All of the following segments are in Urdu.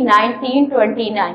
1929।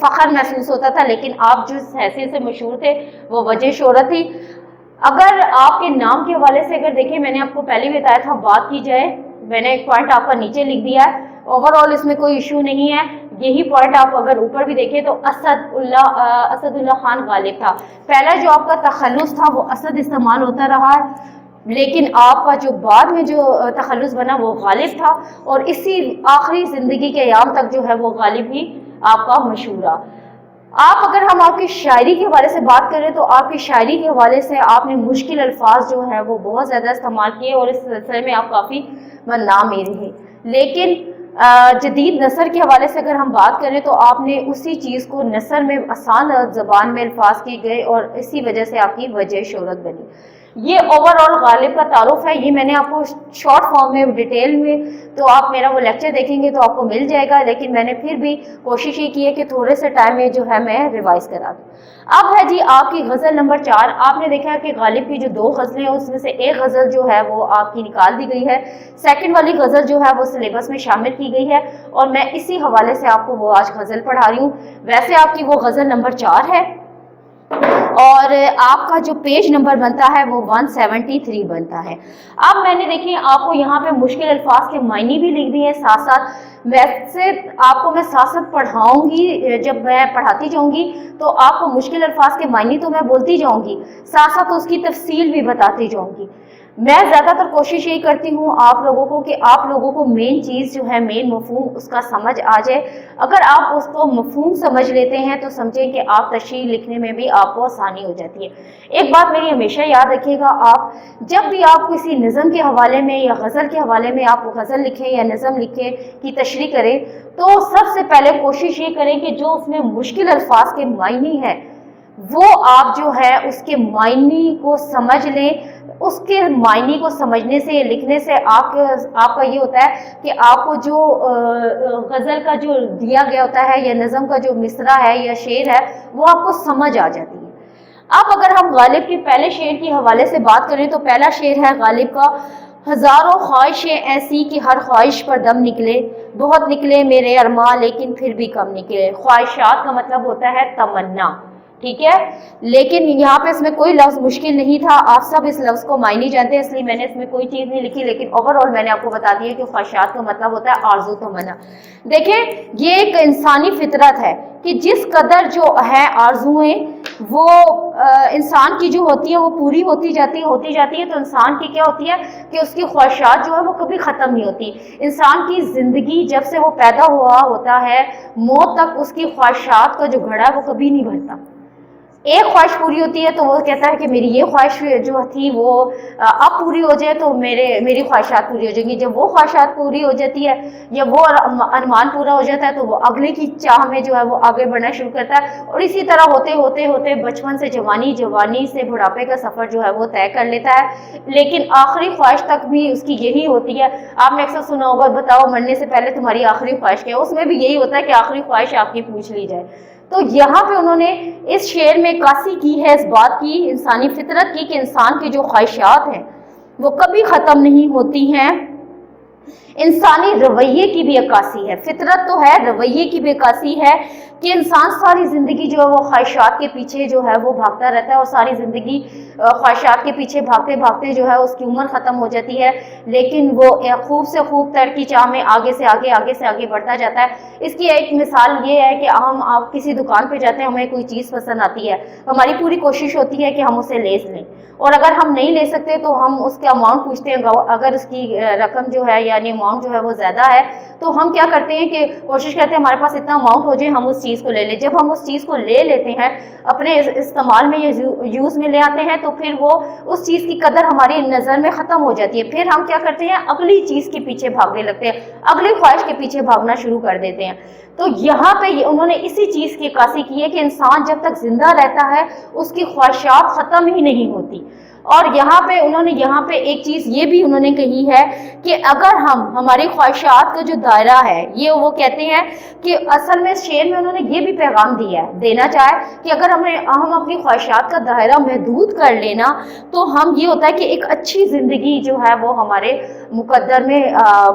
فخر محسوس ہوتا تھا، لیکن آپ جس حیثیت سے مشہور تھے وہ وجہ شہرت تھی۔ اگر آپ کے نام کے حوالے سے اگر دیکھیں، میں نے آپ کو پہلے بھی بتایا تھا، بات کی جائے، میں نے ایک پوائنٹ آپ کا نیچے لکھ دیا ہے، اوور آل اس میں کوئی ایشو نہیں ہے، یہی پوائنٹ آپ اگر اوپر بھی دیکھیں تو اسد اللہ خان غالب تھا۔ پہلا جو آپ کا تخلص تھا وہ اسد استعمال ہوتا رہا ہے، لیکن آپ کا جو بعد میں جو تخلص بنا وہ غالب تھا، اور اسی آخری زندگی کے ایام تک جو ہے وہ غالب ہی آپ کا مشہور رہا۔ آپ اگر ہم آپ کی شاعری کے حوالے سے بات کریں تو آپ کی شاعری کے حوالے سے آپ نے مشکل الفاظ جو ہے وہ بہت زیادہ استعمال کیے، اور اس سلسلے میں آپ کافی نامیری ہیں۔ لیکن جدید نثر کے حوالے سے اگر ہم بات کریں تو آپ نے اسی چیز کو نثر میں آسان زبان میں الفاظ کیے گئے، اور اسی وجہ سے آپ کی وجہ شہرت بنی۔ یہ اوور آل غالب کا تعارف ہے، یہ میں نے آپ کو شارٹ فارم میں ڈیٹیل میں، تو آپ میرا وہ لیکچر دیکھیں گے تو آپ کو مل جائے گا، لیکن میں نے پھر بھی کوشش یہ کی ہے کہ تھوڑے سے ٹائم میں جو ہے میں ریوائز کرا دوں۔ اب ہے جی آپ کی غزل نمبر 4۔ آپ نے دیکھا کہ غالب کی جو 2 غزلیں ہیں اس میں سے ایک غزل جو ہے وہ آپ کی نکال دی گئی ہے، سیکنڈ والی غزل جو ہے وہ سلیبس میں شامل کی گئی ہے، اور میں اسی حوالے سے آپ کو وہ آج غزل پڑھا رہی ہوں۔ ویسے آپ کی وہ غزل نمبر 4 ہے، اور آپ کا جو پیج نمبر بنتا ہے وہ 173 بنتا ہے۔ اب میں نے دیکھیں آپ کو یہاں پہ مشکل الفاظ کے معنی بھی لکھ دیے ہیں ساتھ ساتھ۔ ویسے آپ کو میں ساتھ ساتھ پڑھاؤں گی، جب میں پڑھاتی جاؤں گی تو آپ کو مشکل الفاظ کے معنی تو میں بولتی جاؤں گی، ساتھ ساتھ اس کی تفصیل بھی بتاتی جاؤں گی۔ میں زیادہ تر کوشش یہی کرتی ہوں آپ لوگوں کو کہ آپ لوگوں کو مین چیز جو ہے، مین مفہوم اس کا سمجھ آ جائے۔ اگر آپ اس کو مفہوم سمجھ لیتے ہیں تو سمجھیں کہ آپ تشریح لکھنے میں بھی آپ کو آسانی ہو جاتی ہے۔ ایک بات میری ہمیشہ یاد رکھیے گا، آپ جب بھی آپ کسی نظم کے حوالے میں یا غزل کے حوالے میں آپ غزل لکھیں یا نظم لکھیں کی تشریح کریں تو سب سے پہلے کوشش یہ کریں کہ جو اس میں مشکل الفاظ کے معنی ہیں وہ آپ جو ہے اس کے معنی کو سمجھ لیں۔ اس کے معنی کو سمجھنے سے، لکھنے سے آپ کا یہ ہوتا ہے کہ آپ کو جو غزل کا جو دیا گیا ہوتا ہے یا نظم کا جو مصرع ہے یا شعر ہے وہ آپ کو سمجھ آ جاتی ہے۔ اب اگر ہم غالب کے پہلے شعر کے حوالے سے بات کریں تو پہلا شعر ہے غالب کا، ہزاروں خواہشیں ایسی کہ ہر خواہش پر دم نکلے، بہت نکلے میرے ارماں لیکن پھر بھی کم نکلے۔ خواہشات کا مطلب ہوتا ہے تمنا، ٹھیک ہے، لیکن یہاں پہ اس میں کوئی لفظ مشکل نہیں تھا، آپ سب اس لفظ کو معنی جانتے ہیں، اس لیے میں نے اس میں کوئی چیز نہیں لکھی، لیکن اوور آل میں نے آپ کو بتا دیا کہ خواہشات کا مطلب ہوتا ہے آرزو تمنا۔ دیکھیں یہ ایک انسانی فطرت ہے کہ جس قدر جو ہے آرزویں وہ انسان کی جو ہوتی ہے وہ پوری ہوتی جاتی ہے، تو انسان کی کیا ہوتی ہے کہ اس کی خواہشات جو ہے وہ کبھی ختم نہیں ہوتی۔ انسان کی زندگی جب سے وہ پیدا ہوا ہوتا ہے موت تک اس کی خواہشات کا جو گھڑا ہے وہ کبھی نہیں بھرتا۔ ایک خواہش پوری ہوتی ہے تو وہ کہتا ہے کہ میری یہ خواہش جو تھی وہ اب پوری ہو جائے تو میری خواہشات پوری ہو جائیں گی۔ جب وہ خواہشات پوری ہو جاتی ہے یا وہ ارمان پورا ہو جاتا ہے تو وہ اگلے کی چاہ میں جو ہے وہ آگے بڑھنا شروع کرتا ہے، اور اسی طرح ہوتے بچپن سے جوانی سے بڑھاپے کا سفر جو ہے وہ طے کر لیتا ہے، لیکن آخری خواہش تک بھی اس کی یہی ہوتی ہے۔ آپ نے اکثر سنا ہوگا بتاؤ مرنے سے پہلے تمہاری آخری خواہش کیا ہے، اس میں بھی یہی ہوتا ہے کہ آخری خواہش آپ کی پوچھ لی جائے۔ تو یہاں پہ انہوں نے اس شعر میں عکاسی کی ہے اس بات کی، انسانی فطرت کی، کہ انسان کی جو خواہشات ہیں وہ کبھی ختم نہیں ہوتی ہیں۔ انسانی رویے کی بھی عکاسی ہے، فطرت تو ہے، رویے کی بھی عکاسی ہے کہ انسان ساری زندگی جو ہے وہ خواہشات کے پیچھے جو ہے وہ بھاگتا رہتا ہے، اور ساری زندگی خواہشات کے پیچھے بھاگتے بھاگتے جو ہے اس کی عمر ختم ہو جاتی ہے، لیکن وہ خوب سے خوب تر کی چاہ میں آگے سے آگے بڑھتا جاتا ہے۔ اس کی ایک مثال یہ ہے کہ آپ کسی دکان پہ جاتے ہیں، ہمیں کوئی چیز پسند آتی ہے، ہماری پوری کوشش ہوتی ہے کہ ہم اسے لے لیں، اور اگر ہم نہیں لے سکتے تو ہم اس کا اماؤنٹ پوچھتے ہیں، اگر اس کی رقم جو ہے یعنی اماؤنٹ جو ہے وہ زیادہ ہے تو ہم کیا کرتے ہیں کہ کوشش کرتے ہیں ہمارے پاس اتنا اماؤنٹ ہو جائے ہم اس چیز کو لے لیں۔ جب ہم اس چیز کو لے لیتے ہیں اپنے استعمال میں یا یوز میں لے آتے ہیں تو پھر وہ اس چیز کی قدر ہماری نظر میں ختم ہو جاتی ہے، پھر ہم کیا کرتے ہیں اگلی چیز کے پیچھے بھاگنے لگتے ہیں، اگلی خواہش کے پیچھے بھاگنا شروع کر دیتے ہیں۔ تو یہاں پہ انہوں نے اسی چیز کی عکاسی کی ہے کہ انسان جب تک زندہ رہتا ہے اس کی خواہشات ختم ہی نہیں ہوتی۔ اور یہاں پہ انہوں نے ایک چیز یہ بھی انہوں نے کہی ہے کہ اگر ہماری خواہشات کا جو دائرہ ہے، یہ وہ کہتے ہیں کہ اصل میں شعر میں انہوں نے یہ بھی پیغام دینا چاہے کہ اگر ہم اپنی خواہشات کا دائرہ محدود کر لینا تو یہ ہوتا ہے کہ ایک اچھی زندگی جو ہے وہ ہمارے مقدر میں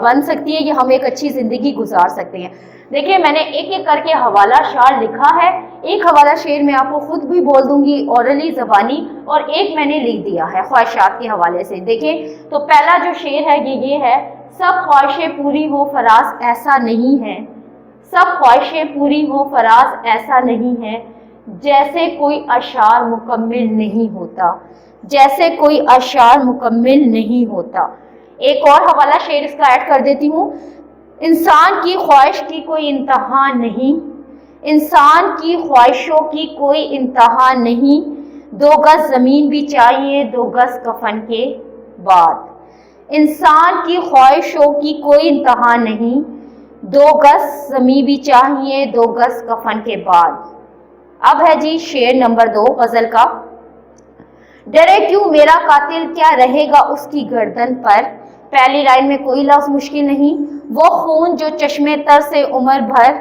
بن سکتی ہے، یا ہم ایک اچھی زندگی گزار سکتے ہیں۔ دیکھیں میں نے ایک ایک کر کے حوالہ شعر لکھا ہے، ایک حوالہ شعر میں آپ کو خود بھی بول دوں گی اورلی زبانی، اور ایک میں نے لکھ دیا ہے خواہشات کے حوالے سے۔ دیکھیں تو پہلا جو شعر ہے یہ ہے، سب خواہشیں پوری ہو فراز ایسا نہیں ہے، سب خواہشیں پوری ہو فراز ایسا نہیں ہے، جیسے کوئی اشعار مکمل نہیں ہوتا، جیسے کوئی اشعار مکمل نہیں ہوتا۔ ایک اور حوالہ شعر اس کا ایڈ کر دیتی ہوں، انسان کی خواہش کی کوئی انتہا نہیں، انسان کی خواہشوں کی کوئی انتہا نہیں، 2 گز زمین بھی چاہیے 2 گز کفن کے بعد۔ انسان کی خواہشوں کی کوئی انتہا نہیں، 2 گز زمین بھی چاہیے 2 گز کفن کے بعد۔ اب ہے جی شعر نمبر 2 غزل کا، ڈرے کیوں میرا قاتل کیا رہے گا اس کی گردن پر، پہلی لائن میں کوئی لفظ مشکل نہیں، وہ خون جو چشمے تر سے عمر بھر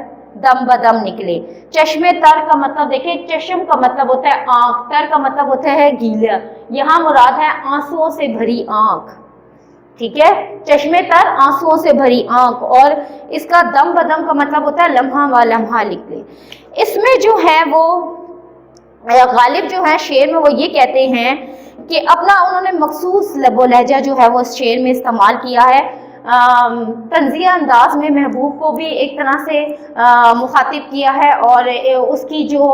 دم بدم نکلے۔ چشمے تر کا مطلب دیکھیں، چشم کا مطلب ہوتا ہے آنکھ، تر کا مطلب ہوتا ہے گیلا، یہاں مراد ہے آنسوؤں سے بھری آنکھ، ٹھیک ہے، چشمے تر آنسوؤں سے بھری آنکھ، اور اس کا دم بدم کا مطلب ہوتا ہے لمحہ و لمحہ نکلے۔ اس میں جو ہے وہ غالب جو ہے شعر میں وہ یہ کہتے ہیں کہ اپنا انہوں نے مخصوص لب و لہجہ جو ہے وہ اس شعر میں استعمال کیا ہے، طنزیہ انداز میں محبوب کو بھی ایک طرح سے مخاطب کیا ہے، اور اس کی جو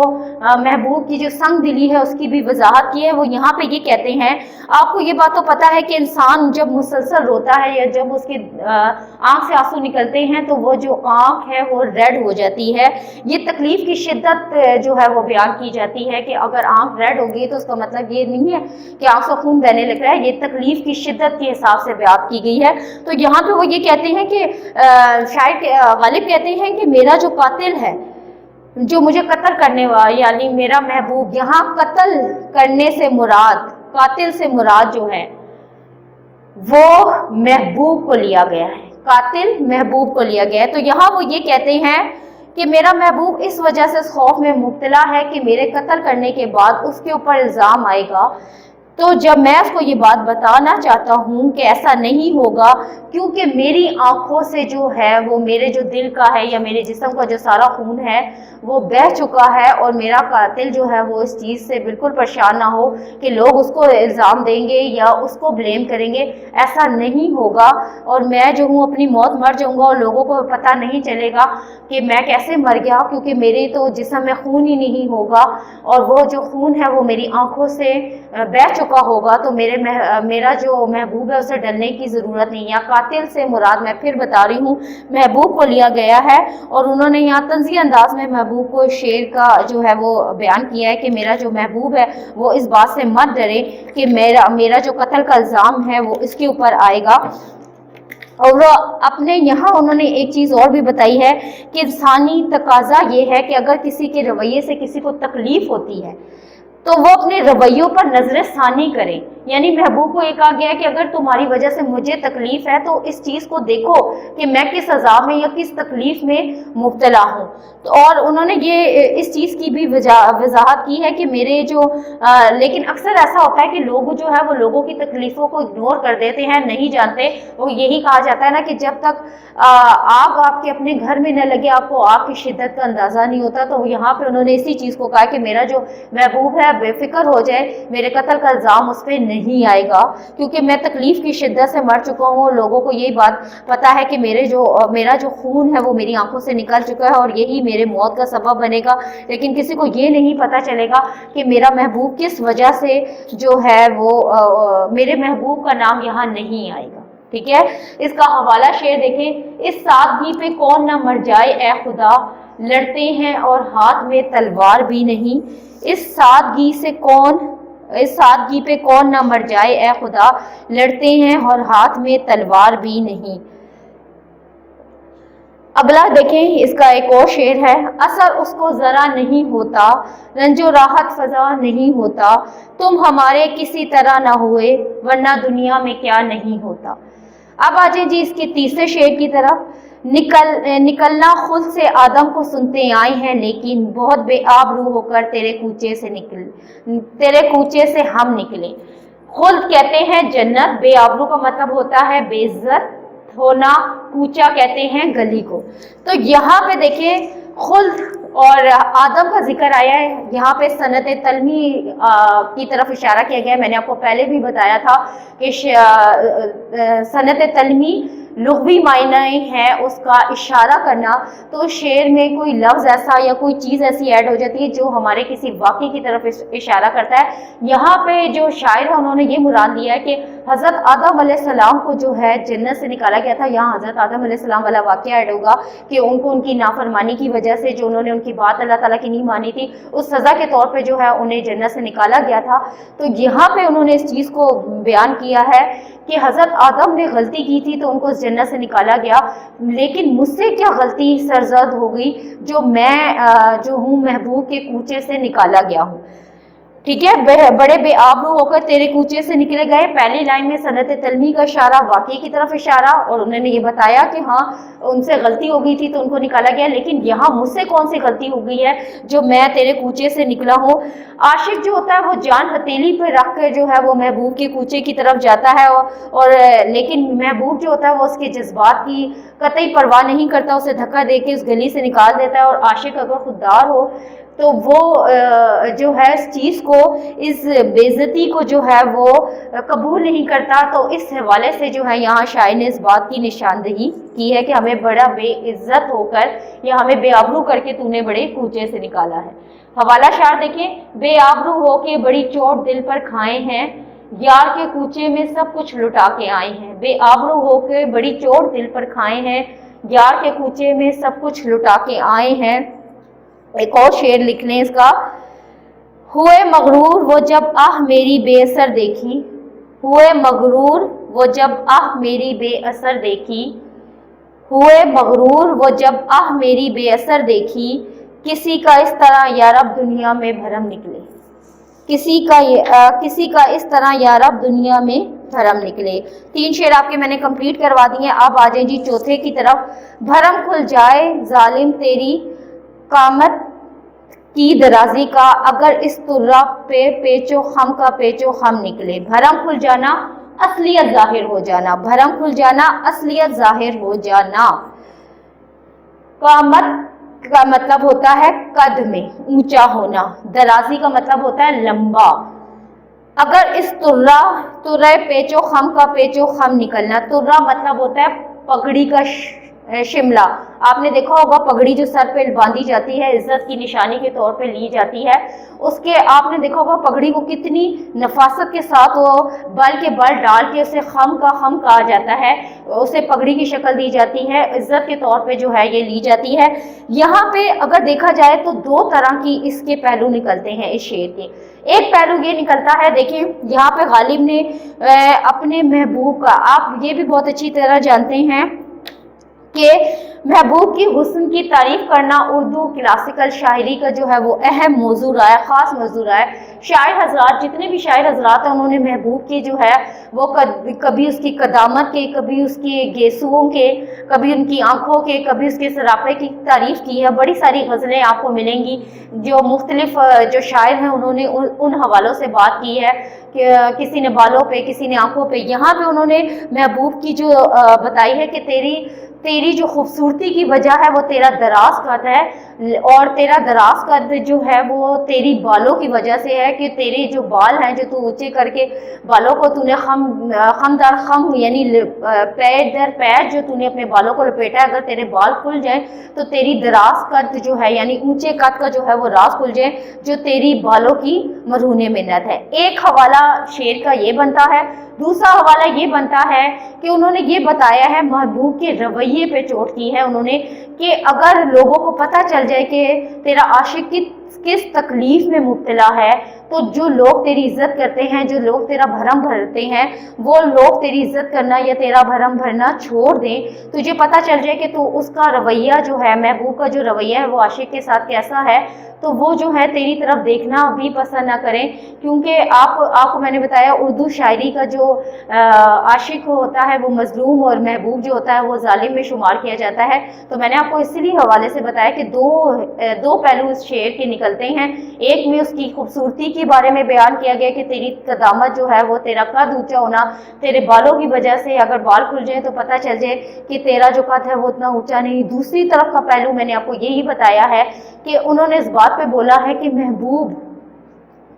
محبوب کی جو سنگ دلی ہے اس کی بھی وضاحت کی ہے۔ وہ یہاں پہ یہ کہتے ہیں، آپ کو یہ بات تو پتہ ہے کہ انسان جب مسلسل روتا ہے یا جب اس کے آنکھ سے آنسو نکلتے ہیں تو وہ جو آنکھ ہے وہ ریڈ ہو جاتی ہے، یہ تکلیف کی شدت جو ہے وہ بیان کی جاتی ہے کہ اگر آنکھ ریڈ ہوگی تو اس کا مطلب یہ نہیں ہے کہ آنکھ سے خون بہنے لگ رہا ہے، یہ تکلیف کی شدت کے حساب سے بیان کی گئی ہے۔ تو یہاں پہ وہ یہ کہتے ہیں کہ شاید غالب کہتے ہیں کہ میرا جو قاتل ہے، جو مجھے قتل کرنے والا، یعنی میرا محبوب، یہاں قتل کرنے سے مراد، قاتل سے مراد جو ہے وہ محبوب کو لیا گیا ہے، قاتل محبوب کو لیا گیا ہے۔ تو یہاں وہ یہ کہتے ہیں کہ میرا محبوب اس وجہ سے اس خوف میں مبتلا ہے کہ میرے قتل کرنے کے بعد اس کے اوپر الزام آئے گا، تو جب میں اس کو یہ بات بتانا چاہتا ہوں کہ ایسا نہیں ہوگا، کیونکہ میری آنکھوں سے جو ہے وہ میرے جو دل کا ہے یا میرے جسم کا جو سارا خون ہے وہ بہہ چکا ہے، اور میرا قاتل جو ہے وہ اس چیز سے بالکل پریشان نہ ہو کہ لوگ اس کو الزام دیں گے یا اس کو بلیم کریں گے، ایسا نہیں ہوگا، اور میں جو ہوں اپنی موت مر جاؤں گا اور لوگوں کو پتہ نہیں چلے گا کہ میں کیسے مر گیا، کیونکہ میرے تو جسم میں خون ہی نہیں ہوگا، اور وہ جو خون ہے وہ میری آنکھوں سے بہہ چکا ہوگا، تو میرا جو محبوب ہے اسے ڈرنے کی ضرورت نہیں ہے۔ قاتل سے مراد میں پھر بتا رہی ہوں محبوب کو لیا گیا ہے، اور انہوں نے یہاں طنزی انداز میں محبوب کو شعر کا جو ہے وہ بیان کیا ہے کہ میرا جو محبوب ہے وہ اس بات سے مت ڈرے کہ میرا جو قتل کا الزام ہے وہ اس کے اوپر آئے گا۔ اور وہ اپنے یہاں انہوں نے ایک چیز اور بھی بتائی ہے کہ انسانی تقاضا یہ ہے کہ اگر کسی کے رویے سے کسی کو تکلیف ہوتی ہے تو وہ اپنے رویوں پر نظر ثانی کرے، یعنی محبوب کو یہ کہا گیا ہے کہ اگر تمہاری وجہ سے مجھے تکلیف ہے تو اس چیز کو دیکھو کہ میں کس عذاب میں یا کس تکلیف میں مبتلا ہوں۔ اور انہوں نے یہ اس چیز کی بھی وضاحت کی ہے کہ میرے جو لیکن اکثر ایسا ہوتا ہے کہ لوگ جو ہے وہ لوگوں کی تکلیفوں کو اگنور کر دیتے ہیں، نہیں جانتے، وہ یہی کہا جاتا ہے نا کہ جب تک آگ آپ کے اپنے گھر میں نہ لگے آپ کو آگ کی شدت کا اندازہ نہیں ہوتا۔ تو یہاں پہ انہوں نے اسی چیز کو کہا کہ میرا جو محبوب ہے بے فکر ہو جائے، میرے قتل کا الزام اس پہ نہیں آئے گا، کیونکہ میں تکلیف کی شدت سے مر چکا ہوں، اور لوگوں کو یہی بات پتہ ہے کہ میرا جو خون ہے وہ میری آنکھوں سے نکل چکا ہے اور یہی میرے موت کا سبب بنے گا، لیکن کسی کو یہ نہیں پتہ چلے گا کہ میرا محبوب کس وجہ سے جو ہے وہ میرے محبوب کا نام یہاں نہیں آئے گا، ٹھیک ہے۔ اس کا حوالہ شعر دیکھیں، اس سادگی پہ کون نہ مر جائے اے خدا، لڑتے ہیں اور ہاتھ میں تلوار بھی نہیں، اس سادگی پہ کون نہ مر جائے اے خدا، لڑتے ہیں اور ہاتھ میں تلوار بھی نہیں۔ اگلا دیکھیں اس کا ایک اور شعر ہے، اثر اس کو ذرا نہیں ہوتا، رنج و راحت فضا نہیں ہوتا، تم ہمارے کسی طرح نہ ہوئے ورنہ دنیا میں کیا نہیں ہوتا۔ اب آ جائیں جی اس کے تیسرے شعر کی طرف، نکلنا خود سے آدم کو سنتے آئے ہیں لیکن بہت بے آبرو ہو کر تیرے کوچے سے ہم نکلے۔ خلد کہتے ہیں جنت، بے آبرو کا مطلب ہوتا ہے بے عزت ہونا، کوچا کہتے ہیں گلی کو۔ تو یہاں پہ دیکھیں خلد اور آدم کا ذکر آیا ہے، یہاں پہ صنعت تلمی کی طرف اشارہ کیا گیا ہے۔ میں نے آپ کو پہلے بھی بتایا تھا کہ صنعت تلمی لغوی معنی ہے اس کا اشارہ کرنا، تو شعر میں کوئی لفظ ایسا یا کوئی چیز ایسی ایڈ ہو جاتی ہے جو ہمارے کسی واقعے کی طرف اشارہ کرتا ہے۔ یہاں پہ جو شاعر ہے انہوں نے یہ مراد لیا ہے کہ حضرت آدم علیہ السلام کو جو ہے جنت سے نکالا گیا تھا، یہاں حضرت آدم علیہ السلام والا واقعہ ایڈ ہوگا کہ ان کو ان کی نافرمانی کی وجہ سے جو انہوں نے ان کی بات اللہ تعالیٰ کی نہیں مانی تھی، اس سزا کے طور پہ جو ہے انہیں جنت سے نکالا گیا تھا۔ تو یہاں پہ انہوں نے اس چیز کو بیان کیا ہے کہ حضرت آدم نے غلطی کی تھی تو ان کو اس جنت سے نکالا گیا، لیکن مجھ سے کیا غلطی سرزد ہو گئی جو میں جو ہوں محبوب کے کوچے سے نکالا گیا ہوں۔ ٹھیک ہے، بڑے بے آبرو ہو کر تیرے کوچے سے نکلے گئے، پہلی لائن میں صنعت تلمی کا اشارہ، واقعے کی طرف اشارہ، اور انہوں نے یہ بتایا کہ ہاں ان سے غلطی ہو گئی تھی تو ان کو نکالا گیا، لیکن یہاں مجھ سے کون سی غلطی ہو گئی ہے جو میں تیرے کوچے سے نکلا ہوں۔ عاشق جو ہوتا ہے وہ جان ہتھیلی پہ رکھ کر جو ہے وہ محبوب کے کوچے کی طرف جاتا ہے، اور لیکن محبوب جو ہوتا ہے وہ اس کے جذبات کی قطعی پرواہ نہیں کرتا، اسے دھکا دے کے اس گلی سے نکال دیتا ہے، اور عاشق اگر خوددار ہو تو وہ جو ہے اس چیز کو، اس بے عزتی کو جو ہے وہ قبول نہیں کرتا۔ تو اس حوالے سے جو ہے یہاں شاعر نے اس بات کی نشاندہی کی ہے کہ ہمیں بڑا بے عزت ہو کر یا ہمیں بے آبرو کر کے تو نے بڑے کوچے سے نکالا ہے۔ حوالہ شعر دیکھیں، بے آبرو ہو کے بڑی چوٹ دل پر کھائے ہیں، یار کے کوچے میں سب کچھ لٹا کے آئے ہیں۔ بے آبرو ہو کے بڑی چوٹ دل پر کھائے ہیں، یار کے کوچے میں سب کچھ لٹا کے آئے ہیں۔ ایک اور شعر لکھ لیں اس کا، ہوئے مغرور وہ جب آہ میری بے اثر دیکھی، ہوئے مغرور وہ جب آہ میری بے اثر دیکھی، ہوئے مغرور وہ جب آہ میری بے اثر دیکھی، کسی کا اس طرح یا رب دنیا میں بھرم نکلے، کسی کا اس طرح یا رب دنیا میں بھرم نکلے۔ تین شعر آپ کے میں نے کمپلیٹ کروا دیے، اب آ جائیں جی چوتھے کی طرف، بھرم کھل جائے ظالم تیری قامت کی درازی کا، اگر اس طرح پہ پیچو خم کا پیچو خم نکلے۔ بھرم کھل جانا، اصلیت ظاہر ہو جانا، بھرم کھل جانا، اصلیت ظاہر ہو جانا۔ قامت کا مطلب ہوتا ہے قد میں اونچا ہونا، درازی کا مطلب ہوتا ہے لمبا۔ اگر اس ترہ پیچو خم کا پیچو خم نکلنا، ترہ مطلب ہوتا ہے پگڑی کا شملہ، آپ نے دیکھا ہوگا پگڑی جو سر پہ باندھی جاتی ہے عزت کی نشانی کے طور پہ لی جاتی ہے، اس کے آپ نے دیکھا ہوگا پگڑی کو کتنی نفاست کے ساتھ وہ بل کے بل ڈال کے اسے خم کا خم کہا جاتا ہے، اسے پگڑی کی شکل دی جاتی ہے، عزت کے طور پہ جو ہے یہ لی جاتی ہے۔ یہاں پہ اگر دیکھا جائے تو دو طرح کی اس کے پہلو نکلتے ہیں اس شعر کے۔ ایک پہلو یہ نکلتا ہے، دیکھیں یہاں پہ غالب نے اپنے محبوب کا، آپ یہ بھی بہت اچھی طرح جانتے ہیں کہ محبوب کی حسن کی تعریف کرنا اردو کلاسیکل شاعری کا جو ہے وہ اہم موضوع رہا ہے، خاص موضوع رہا ہے۔ شاعر حضرات، جتنے بھی شاعر حضرات ہیں، انہوں نے محبوب کی جو ہے وہ کبھی اس کی قدامت کے، کبھی اس کے گیسوؤں کے، کبھی ان کی آنکھوں کے، کبھی اس کے سراپے کی تعریف کی ہے۔ بڑی ساری غزلیں آپ کو ملیں گی جو مختلف جو شاعر ہیں انہوں نے ان حوالوں سے بات کی ہے کہ کسی نے بالوں پہ، کسی نے آنکھوں پہ۔ یہاں پہ انہوں نے محبوب کی جو بتائی ہے کہ تیری جو خوبصورتی کی وجہ ہے وہ تیرا دراز قد ہے، اور تیرا دراز قد جو ہے وہ تیری بالوں کی وجہ سے ہے کہ تیرے جو بال ہیں جو تو اونچے کر کے بالوں کو تو نے خم در خم یعنی پیر در پیر جو تو نے اپنے بالوں کو لپیٹا ہے، اگر تیرے بال کھل جائیں تو تیری دراز قد جو ہے یعنی اونچے قد کا جو ہے وہ راز کھل جائے جو تیری بالوں کی مرہون منت ہے۔ ایک حوالہ شعر کا یہ بنتا ہے، دوسرا حوالہ یہ بنتا ہے کہ انہوں نے یہ بتایا ہے محبوب کے رویے پہ چوٹ کی ہے انہوں نے کہ اگر لوگوں کو پتہ چل جائے کہ تیرا عاشق کس تکلیف میں مبتلا ہے تو جو لوگ تیری عزت کرتے ہیں، جو لوگ تیرا بھرم بھرتے ہیں، وہ لوگ تیری عزت کرنا یا تیرا بھرم بھرنا چھوڑ دیں، تجھے پتہ چل جائے کہ تو اس کا رویہ جو ہے، محبوب کا جو رویہ ہے وہ عاشق کے ساتھ کیسا ہے، تو وہ جو ہے تیری طرف دیکھنا بھی پسند نہ کریں. کیونکہ آپ کو میں نے بتایا اردو شاعری کا جو عاشق ہوتا ہے وہ مظلوم اور محبوب جو ہوتا ہے وہ ظالم میں شمار کیا جاتا ہے. تو میں نے آپ کو اسی لیے حوالے سے بتایا کہ دو پہلو اس شعر کے نکلتے ہیں. ایک میں اس کی خوبصورتی کے بارے میں بیان کیا گیا کہ تیری قدامت جو ہے وہ تیرا قد اونچا ہونا، تیرے بالوں کی وجہ سے اگر بال کھل جائیں تو پتہ چل جائے کہ تیرا جو قد ہے وہ اتنا اونچا نہیں. دوسری طرف کا پہلو میں نے آپ کو یہی بتایا ہے کہ انہوں نے اس بات پہ بولا ہے کہ محبوب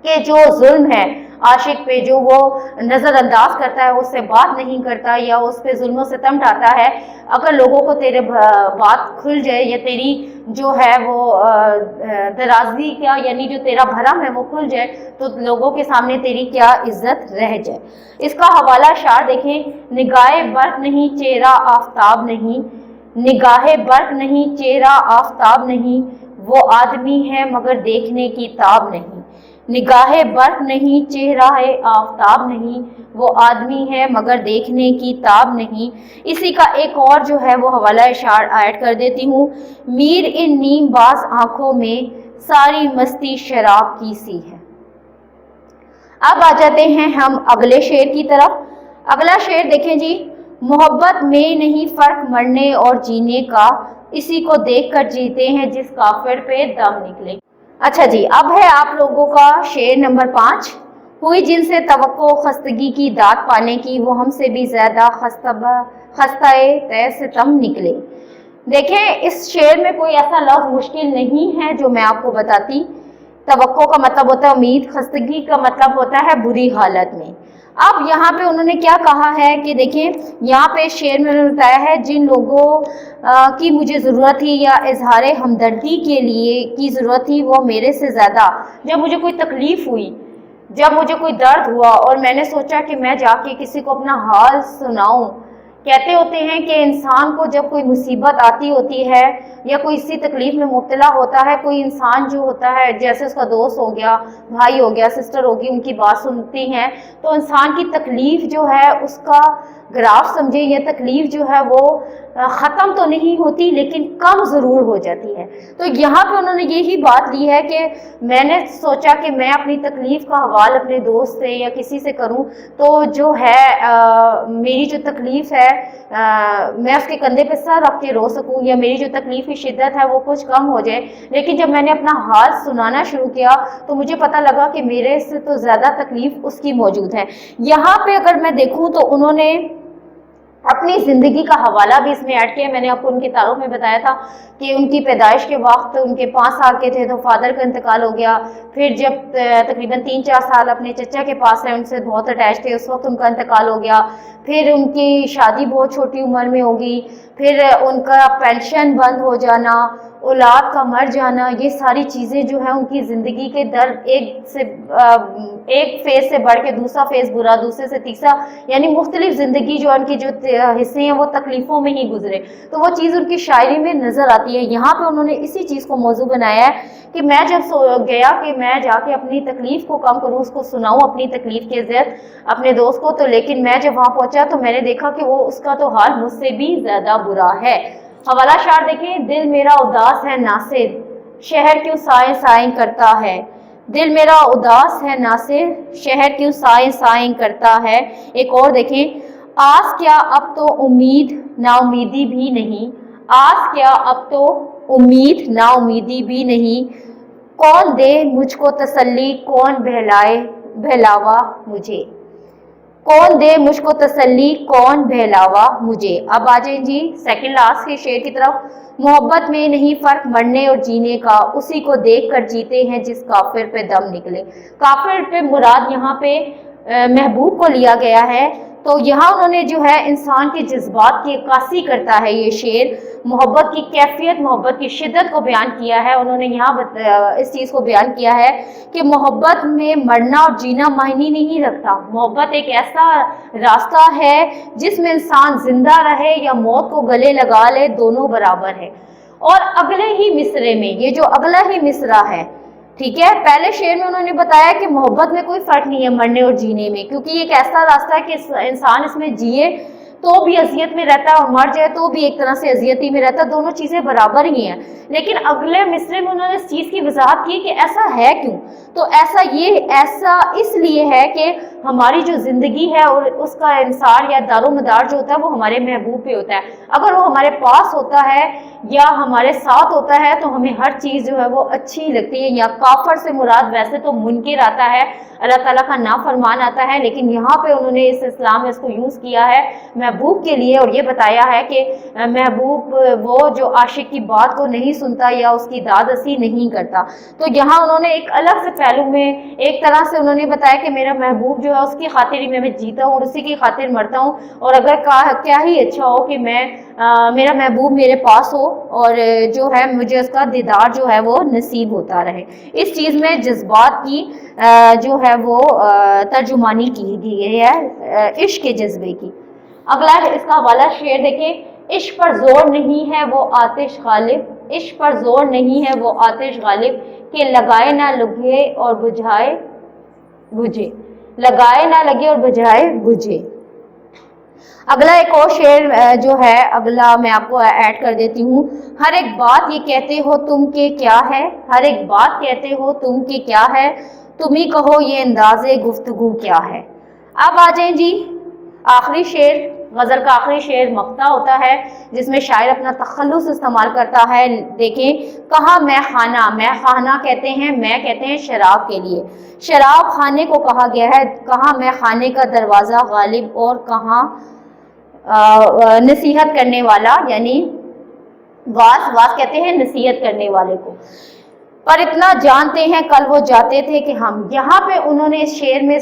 کہ جو ظلم ہے عاشق پہ، جو وہ نظر انداز کرتا ہے، اس سے بات نہیں کرتا یا اس پہ ظلم و ستم ڈھاتا ہے، اگر لوگوں کو تیرے بات کھل جائے یا تیری جو ہے وہ درازی کیا یعنی جو تیرا بھرم ہے وہ کھل جائے تو لوگوں کے سامنے تیری کیا عزت رہ جائے. اس کا حوالہ اشعار دیکھیں. نگاہ برق نہیں چہرہ آفتاب نہیں، نگاہ برق نہیں چہرہ آفتاب نہیں، وہ آدمی ہے مگر دیکھنے کی تاب نہیں. نگاہ برق نہیں چہرہ آفتاب نہیں، وہ آدمی ہے مگر دیکھنے کی تاب نہیں. اسی کا ایک اور جو ہے وہ حوالہ اشعار ایڈ کر دیتی ہوں. میر ان نیم باز آنکھوں میں ساری مستی شراب کی سی ہے. اب آ جاتے ہیں ہم اگلے شعر کی طرف. اگلا شعر دیکھیں جی. محبت میں نہیں فرق مرنے اور جینے کا، اسی کو دیکھ کر جیتے ہیں جس کافر پہ دم نکلے. اچھا جی، اب ہے آپ لوگوں کا شعر نمبر 5. ہوئی جن سے توقع خستگی کی داد پانے کی، وہ ہم سے بھی زیادہ خستہ تے ستم نکلے. دیکھیں اس شعر میں کوئی ایسا لفظ مشکل نہیں ہے جو میں آپ کو بتاتی. توقع کا مطلب ہوتا ہے امید، خستگی کا مطلب ہوتا ہے بری حالت میں. اب یہاں پہ انہوں نے کیا کہا ہے کہ دیکھیں یہاں پہ شعر میں انہوں نے بتایا ہے جن لوگوں کی مجھے ضرورت تھی یا اظہار ہمدردی کے لیے کی ضرورت تھی، وہ میرے سے زیادہ، جب مجھے کوئی تکلیف ہوئی، جب مجھے کوئی درد ہوا اور میں نے سوچا کہ میں جا کے کسی کو اپنا حال سناؤں. کہتے ہوتے ہیں کہ انسان کو جب کوئی مصیبت آتی ہوتی ہے یا کوئی اسی تکلیف میں مبتلا ہوتا ہے، کوئی انسان جو ہوتا ہے جیسے اس کا دوست ہو گیا، بھائی ہو گیا، سسٹر ہوگی، ان کی بات سنتی ہیں تو انسان کی تکلیف جو ہے اس کا گراف سمجھے، یہ تکلیف جو ہے وہ ختم تو نہیں ہوتی لیکن کم ضرور ہو جاتی ہے. تو یہاں پہ انہوں نے یہی بات لی ہے کہ میں نے سوچا کہ میں اپنی تکلیف کا حوالہ اپنے دوست سے یا کسی سے کروں تو جو ہے میری جو تکلیف ہے میں اس کے کندھے پہ سر رکھ کے رو سکوں یا میری جو تکلیف کی شدت ہے وہ کچھ کم ہو جائے. لیکن جب میں نے اپنا حال سنانا شروع کیا تو مجھے پتہ لگا کہ میرے سے تو زیادہ تکلیف اس کی موجود ہے. یہاں پہ اگر میں دیکھوں تو انہوں نے اپنی زندگی کا حوالہ بھی اس میں ایڈ کیا. میں نے آپ کو ان کے تعارف میں بتایا تھا کہ ان کی پیدائش کے وقت ان کے 5 سال کے تھے تو فادر کا انتقال ہو گیا. پھر جب تقریباً 3-4 سال اپنے چچا کے پاس رہے، ان سے بہت اٹیچ تھے، اس وقت ان کا انتقال ہو گیا. پھر ان کی شادی بہت چھوٹی عمر میں ہوگی، پھر ان کا پینشن بند ہو جانا، اولاد کا مر جانا، یہ ساری چیزیں جو ہیں ان کی زندگی کے درد ایک فیز سے بڑھ کے دوسرا فیز برا، دوسرے سے تیسرا، یعنی مختلف زندگی جو ان کی جو حصے ہیں وہ تکلیفوں میں ہی گزرے. تو وہ چیز ان کی شاعری میں نظر آتی ہے. یہاں پہ انہوں نے اسی چیز کو موضوع بنایا ہے کہ میں جب گیا کہ میں جا کے اپنی تکلیف کو کم کروں، اس کو سناؤں اپنی تکلیف کے ذریعے اپنے دوست کو، تو لیکن میں جب وہاں پہنچا تو میں نے دیکھا کہ وہ اس کا تو حال مجھ سے بھی زیادہ برا ہے. حوالہ شعر دیکھیں. دل میرا اداس ہے ناصر، شہر کیوں سائیں سائیں کرتا ہے. دل میرا اداس ہے ناصر، شہر کیوں سائیں سائیں کرتا ہے. ایک اور دیکھیں. آس کیا اب تو امید نا امیدی بھی نہیں، آس کیا اب تو امید نا امیدی بھی نہیں. کون دے مجھ کو تسلی کون بہلاوا مجھے، کون دے مجھ کو تسلی کون بہلاوا مجھے. اب آ جائیں جی سیکنڈ لاسٹ کے شعر کی طرف. محبت میں نہیں فرق مرنے اور جینے کا، اسی کو دیکھ کر جیتے ہیں جس کافر پہ دم نکلے. کافر پہ مراد یہاں پہ محبوب کو لیا گیا ہے. تو یہاں انہوں نے جو ہے انسان کے جذبات کی عکاسی کرتا ہے یہ شعر، محبت کی کیفیت، محبت کی شدت کو بیان کیا ہے. انہوں نے یہاں اس چیز کو بیان کیا ہے کہ محبت میں مرنا اور جینا معنی نہیں رکھتا. محبت ایک ایسا راستہ ہے جس میں انسان زندہ رہے یا موت کو گلے لگا لے، دونوں برابر ہے. اور اگلے ہی مصرے میں، یہ جو اگلا ہی مصرع ہے ٹھیک ہے، پہلے شعر میں انہوں نے بتایا کہ محبت میں کوئی فرق نہیں ہے مرنے اور جینے میں، کیونکہ یہ ایک ایسا راستہ ہے کہ انسان اس میں جیے تو بھی اذیت میں رہتا ہے اور مر جائے تو بھی ایک طرح سے اذیت ہی میں رہتا ہے، دونوں چیزیں برابر ہی ہیں۔ لیکن اگلے مصرے میں انہوں نے اس چیز کی وضاحت کی کہ ایسا ہے کیوں، تو ایسا اس لیے ہے کہ ہماری جو زندگی ہے اور اس کا انصار یا دار و مدار جو ہوتا ہے وہ ہمارے محبوب پہ ہوتا ہے۔ اگر وہ ہمارے پاس ہوتا ہے یا ہمارے ساتھ ہوتا ہے تو ہمیں ہر چیز جو ہے وہ اچھی لگتی ہے۔ یا کافر سے مراد ویسے تو منکر آتا ہے، اللہ تعالیٰ کا نافرمان آتا ہے، لیکن یہاں پہ انہوں نے اس اسلام میں اس کو یوز کیا ہے محبوب کے لیے، اور یہ بتایا ہے کہ محبوب وہ جو عاشق کی بات کو نہیں سنتا یا اس کی داد رسی نہیں کرتا۔ تو یہاں انہوں نے ایک الگ سے پہلو میں ایک طرح سے انہوں نے بتایا کہ میرا محبوب جو ہے اس کی خاطر ہی میں جیتا ہوں اور اسی کی خاطر مرتا ہوں، اور اگر کیا ہی اچھا ہو کہ میرا محبوب میرے پاس ہو اور جو ہے مجھے اس کا دیدار جو ہے وہ نصیب ہوتا رہے۔ اس چیز میں جذبات کی جو ہے وہ ترجمانی کی گئی ہے، عشق کے جذبے کی۔ اگلا اس کا حوالہ شعر دیکھیں، عشق پر زور نہیں ہے وہ آتش غالب، عشق پر زور نہیں ہے وہ آتش غالب، کہ لگائے نہ لگے اور بجھائے بجھے، لگائے نہ لگے اور بجھائے بجھے۔ اگلا ایک اور شعر جو ہے اگلا میں آپ کو ایڈ کر دیتی ہوں، ہر ایک بات یہ کہتے ہو تم کہ کیا ہے، ہر ایک بات کہتے ہو تم کہ کیا ہے، تم ہی کہو یہ انداز گفتگو کیا ہے۔ اب آ جائیں جی آخری شعر، غزل کا آخری شعر مقطع ہوتا ہے جس میں شاعر اپنا تخلص استعمال کرتا ہے۔ دیکھیں، کہاں میں خانہ، میں خانہ کہتے ہیں، میں کہتے ہیں شراب کے لیے، شراب خانے کو کہا گیا ہے، کہاں میں خانے کا دروازہ غالب، اور کہاں نصیحت کرنے والا، یعنی واس کہتے ہیں نصیحت کرنے والے کو، پر اتنا جانتے ہیں کل وہ جاتے تھے کہ ہم۔ یہاں پہ انہوں نے اس شعر میں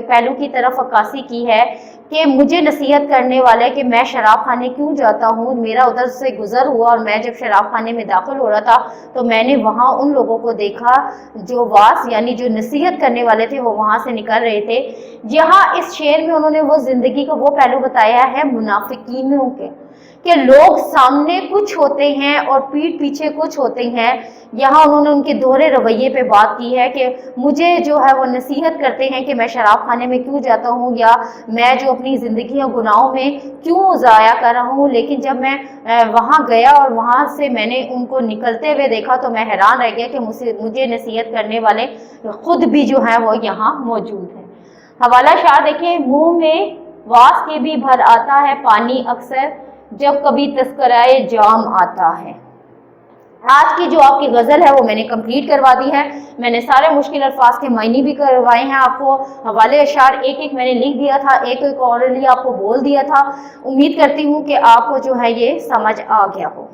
پہلو کی طرف عکاسی کی ہے کہ مجھے نصیحت کرنے والا ہے کہ میں شراب خانے کیوں جاتا ہوں، میرا ادھر سے گزر ہوا اور میں جب شراب خانے میں داخل ہو رہا تھا تو میں نے وہاں ان لوگوں کو دیکھا جو واس یعنی جو نصیحت کرنے والے تھے وہ وہاں سے نکل رہے تھے۔ یہاں اس شعر میں انہوں نے وہ زندگی کا وہ پہلو بتایا ہے منافقینوں کے، کہ لوگ سامنے کچھ ہوتے ہیں اور پیٹھ پیچھے کچھ ہوتے ہیں۔ یہاں انہوں نے ان کے دوہرے رویے پہ بات کی ہے کہ مجھے جو ہے وہ نصیحت کرتے ہیں کہ میں شراب خانے میں کیوں جاتا ہوں یا میں جو اپنی زندگی اور گناہوں میں کیوں ضائع کر رہا ہوں، لیکن جب میں وہاں گیا اور وہاں سے میں نے ان کو نکلتے ہوئے دیکھا تو میں حیران رہ گیا کہ مجھے نصیحت کرنے والے خود بھی جو ہیں وہ یہاں موجود ہیں۔ حوالہ شعر دیکھیں، منہ میں واس کے بھی بھر آتا ہے پانی اکثر، جب کبھی تذکرائے جام آتا ہے۔ آج کی جو آپ کی غزل ہے وہ میں نے کمپلیٹ کروا دی ہے، میں نے سارے مشکل الفاظ کے معنی بھی کروائے ہیں آپ کو، حوالے اشعار ایک ایک میں نے لکھ دیا تھا، ایک ایک اورلی آپ کو بول دیا تھا۔ امید کرتی ہوں کہ آپ کو جو ہے یہ سمجھ آ گیا ہو۔